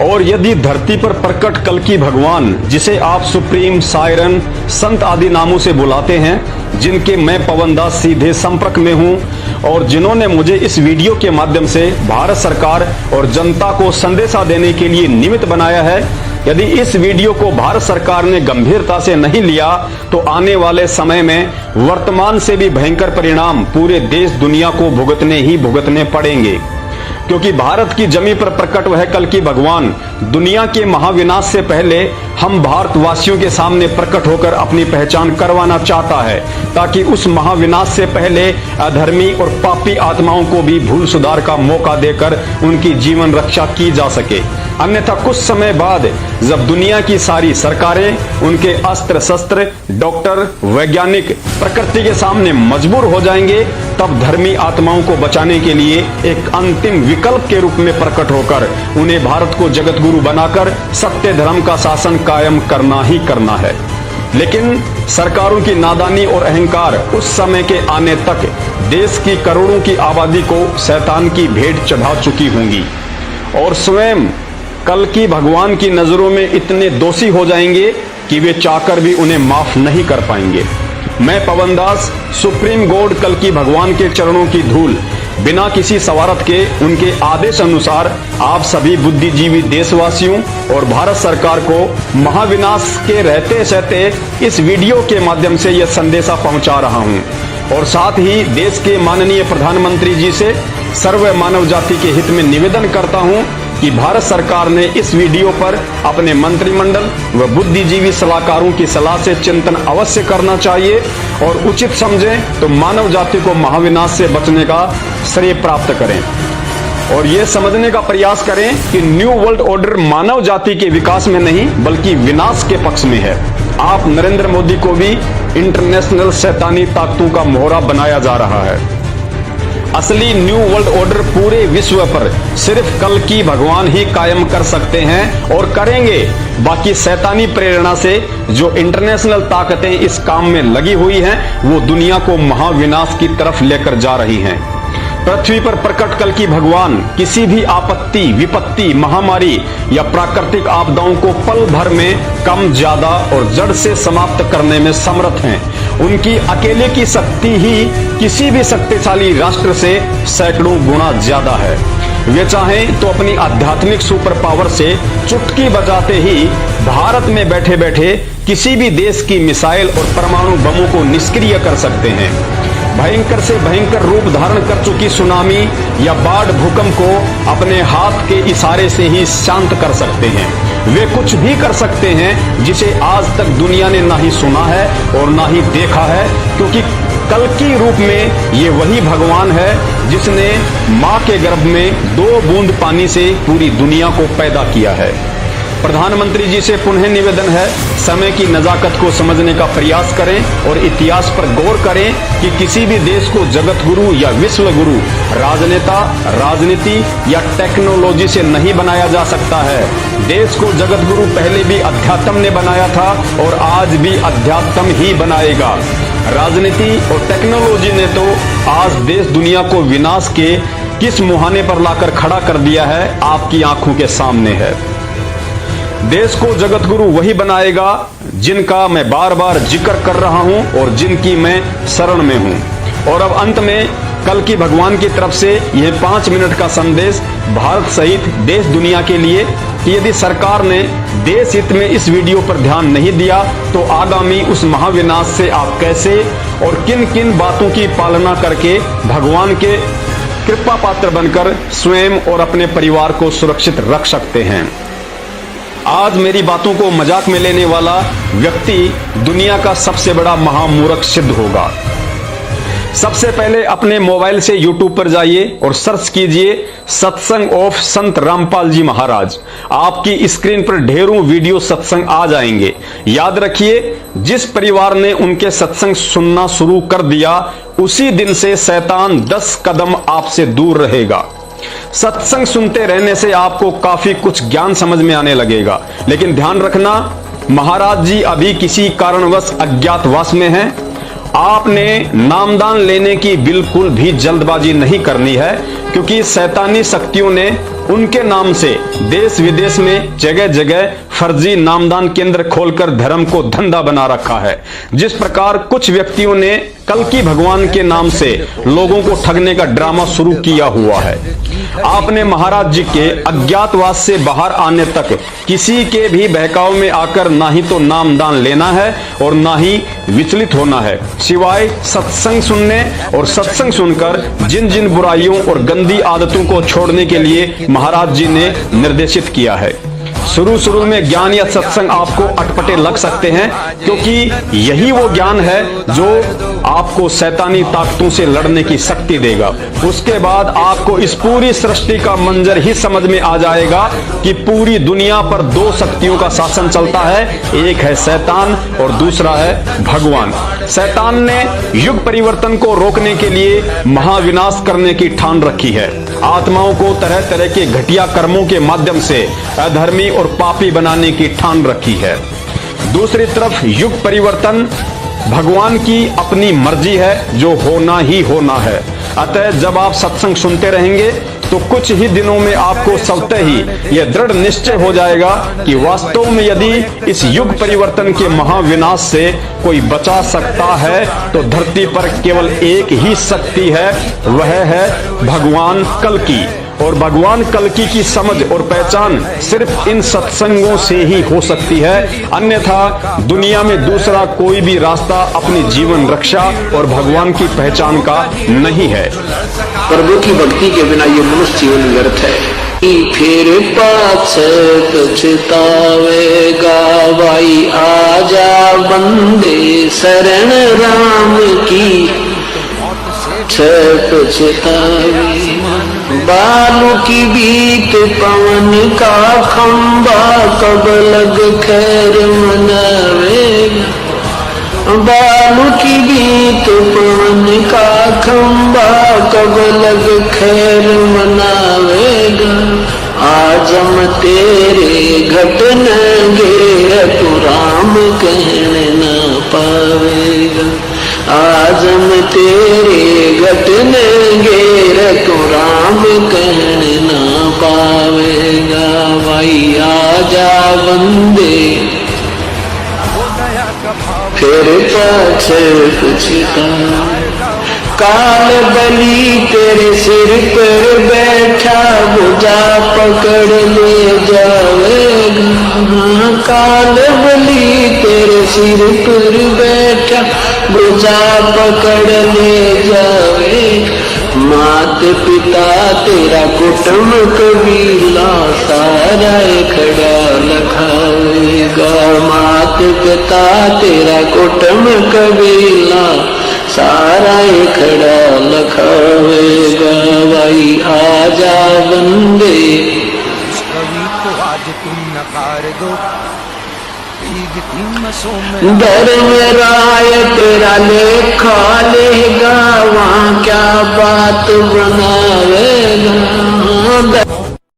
और यदि धरती पर प्रकट कल्कि भगवान, जिसे आप सुप्रीम, सायरन, संत आदि नामों से बुलाते हैं, जिनके मैं पवन दास सीधे संपर्क में हूं और जिन्होंने मुझे इस वीडियो के माध्यम से भारत सरकार और जनता को संदेशा देने के लिए निमित्त बनाया है, यदि इस वीडियो को भारत सरकार ने गंभीरता से नहीं लिया तो आने वाले समय में वर्तमान से भी भयंकर परिणाम पूरे देश दुनिया को भुगतने पड़ेंगे। क्योंकि भारत की जमीन पर प्रकट वह कल्कि भगवान दुनिया के महाविनाश से पहले हम भारतवासियों के सामने प्रकट होकर अपनी पहचान करवाना चाहता है, ताकि उस महाविनाश से पहले अधर्मी और पापी आत्माओं को भी भूल सुधार का मौका देकर उनकी जीवन रक्षा की जा सके। अन्यथा कुछ समय बाद जब दुनिया की सारी सरकारें, उनके अस्त्र शस्त्र, डॉक्टर, वैज्ञानिक प्रकृति के सामने मजबूर हो जाएंगे, तब धर्मी आत्माओं को बचाने के लिए एक अंतिम विकल्प के रूप में प्रकट होकर उन्हें भारत को जगत गुरु बनाकर सत्य धर्म का शासन कायम करना ही करना है। लेकिन सरकारों की नादानी और अहंकार उस समय के आने तक देश की करोड़ों की आबादी को शैतान की भेंट चढ़ा चुकी होंगी और स्वयं कल्कि भगवान की नजरों में इतने दोषी हो जाएंगे कि वे चाहकर भी उन्हें माफ नहीं कर पाएंगे। मैं पवन दास सुप्रीम गॉड कल्कि भगवान के चरणों की धूल बिना किसी सवारत के उनके आदेश अनुसार आप सभी बुद्धिजीवी देशवासियों और भारत सरकार को महाविनाश के रहते सहते इस वीडियो के माध्यम से यह संदेशा पहुंचा रहा हूं और साथ ही देश के माननीय प्रधानमंत्री जी से सर्व मानव जाति के हित में निवेदन करता हूं कि भारत सरकार ने इस वीडियो पर अपने मंत्रिमंडल व बुद्धिजीवी सलाहकारों की सलाह से चिंतन अवश्य करना चाहिए और उचित समझें तो मानव जाति को महाविनाश से बचने का श्रेय प्राप्त करें और ये समझने का प्रयास करें कि न्यू वर्ल्ड ऑर्डर मानव जाति के विकास में नहीं बल्कि विनाश के पक्ष में है। आप नरेंद्र मोदी को भी इंटरनेशनल शैतानी ताकतों का मोहरा बनाया जा रहा है। असली न्यू वर्ल्ड ऑर्डर पूरे विश्व पर सिर्फ कल्कि भगवान ही कायम कर सकते हैं और करेंगे। बाकी शैतानी प्रेरणा से जो इंटरनेशनल ताकतें इस काम में लगी हुई हैं, वो दुनिया को महाविनाश की तरफ लेकर जा रही हैं। पृथ्वी पर प्रकट कल्कि भगवान किसी भी आपत्ति, विपत्ति, महामारी या प्राकृतिक आपदाओं को पल भर में कम, ज्यादा और जड़ से समाप्त करने में समर्थ हैं। उनकी अकेले की शक्ति ही किसी भी शक्तिशाली राष्ट्र से सैकड़ों गुना ज्यादा है। वे चाहें तो अपनी आध्यात्मिक सुपर पावर से चुटकी बजाते ही भारत में बैठे बैठे किसी भी देश की मिसाइल और परमाणु बमों को निष्क्रिय कर सकते हैं। भयंकर से भयंकर रूप धारण कर चुकी सुनामी या बाढ़, भूकंप को अपने हाथ के इशारे से ही शांत कर सकते हैं। वे कुछ भी कर सकते हैं जिसे आज तक दुनिया ने ना ही सुना है और ना ही देखा है, क्योंकि कल्कि रूप में ये वही भगवान है जिसने मां के गर्भ में 2 बूंद पानी से पूरी दुनिया को पैदा किया है। प्रधानमंत्री जी से पुनः निवेदन है, समय की नजाकत को समझने का प्रयास करें और इतिहास पर गौर करें कि किसी भी देश को जगत गुरु या विश्व गुरु राजनेता, राजनीति या टेक्नोलॉजी से नहीं बनाया जा सकता है। देश को जगत गुरु पहले भी अध्यात्म ने बनाया था और आज भी अध्यात्म ही बनाएगा। राजनीति और टेक्नोलॉजी ने तो आज देश दुनिया को विनाश के किस मुहाने पर लाकर खड़ा कर दिया है, आपकी आंखों के सामने है। देश को जगत गुरु वही बनाएगा जिनका मैं बार बार जिक्र कर रहा हूं और जिनकी मैं शरण में हूं। और अब अंत में कल्कि भगवान की तरफ से यह 5 मिनट का संदेश भारत सहित देश दुनिया के लिए कि यदि सरकार ने देश हित में इस वीडियो पर ध्यान नहीं दिया तो आगामी उस महाविनाश से आप कैसे और किन किन बातों की पालना करके भगवान के कृपा पात्र बनकर स्वयं और अपने परिवार को सुरक्षित रख सकते हैं। आज मेरी बातों को मजाक में लेने वाला व्यक्ति दुनिया का सबसे बड़ा महामूर्ख सिद्ध होगा। सबसे पहले अपने मोबाइल से YouTube पर जाइए और सर्च कीजिए सत्संग ऑफ संत रामपाल जी महाराज। आपकी स्क्रीन पर ढेरों वीडियो सत्संग आ जाएंगे। याद रखिए, जिस परिवार ने उनके सत्संग सुनना शुरू कर दिया उसी दिन से शैतान 10 कदम आपसे दूर रहेगा। सत्संग सुनते रहने से आपको काफी कुछ ज्ञान समझ में आने लगेगा, लेकिन ध्यान रखना, महाराज जी अभी किसी कारणवश अज्ञातवास में हैं। आपने नामदान लेने की बिल्कुल भी जल्दबाजी नहीं करनी है, क्योंकि शैतानी शक्तियों ने उनके नाम से देश विदेश में जगह जगह फर्जी नामदान केंद्र खोलकर धर्म को धंधा बना रखा है। जिस प्रकार कुछ व्यक्तियों ने कल्कि भगवान के नाम से लोगों को ठगने का ड्रामा शुरू किया हुआ है। आपने महाराज जी के अज्ञातवास से बाहर आने तक किसी के भी बहकाव में आकर ना ही तो नामदान लेना है और ना ही विचलित होना है, सिवाय सत्संग सुनने और सत्संग सुनकर जिन जिन बुराइयों और गंदी आदतों को छोड़ने के लिए महाराज जी ने निर्देशित किया है। शुरू में ज्ञान या सत्संग आपको अटपटे लग सकते हैं, क्योंकि यही वो ज्ञान है जो आपको शैतानी ताकतों से लड़ने की शक्ति देगा। उसके बाद आपको इस पूरी सृष्टि का मंजर ही समझ में आ जाएगा कि पूरी दुनिया पर दो शक्तियों का शासन चलता है, एक है शैतान और दूसरा है भगवान। शैतान ने युग परिवर्तन को रोकने के लिए महाविनाश करने की ठान रखी है। आत्माओं को तरह तरह के घटिया कर्मों के माध्यम से अधर्मी और पापी बनाने की ठान रखी है। दूसरी तरफ युग परिवर्तन भगवान की अपनी मर्जी है, जो होना ही होना है। अतः जब आप सत्संग सुनते रहेंगे तो कुछ ही दिनों में आपको स्वतः ही यह दृढ़ निश्चय हो जाएगा कि वास्तव में यदि इस युग परिवर्तन के महाविनाश से कोई बचा सकता है तो धरती पर केवल एक ही शक्ति है, वह है भगवान कल्कि। और भगवान कल्कि की समझ और पहचान सिर्फ इन सत्संगों से ही हो सकती है, अन्यथा दुनिया में दूसरा कोई भी रास्ता अपनी जीवन रक्षा और भगवान की पहचान का नहीं है। प्रभु की भक्ति के बिना ये मनुष्य जीवन व्यर्थ है। फिर पाछे पछतावेगा भाई, आजा बंदे शरण राम की। पछतावे बालू की बीत पवन का खंबा, कब लग खैर मनावेगा। बालू की बीत पवन का खंबा, कब लग खैर मनावेगा। आजम तेरे घट नंगे तू राम कहने न पावेगा। आजम तेरे घट नंगे तू राम कहने न पावेगा। भाई आजा बंदे फिर पाछे पछता। काल बली तेरे सिर पर बैठा, बुझा पकड़ ले जावेगा। काल बली तेरे सिर पर बैठा, बुझा पकड़ ले जावेगा। मात पिता तेरा कुटुंब कबीला, सारा खड़ा लखावेगा। मात पिता तेरा कुटुंब कबीला, सारा खड़ा लखावेगा। भाई आजा बंदे कवि को आज तुम नकार दो। धर्म राय तेरा लेखा लेगा, वहाँ क्या बात बनावेगा।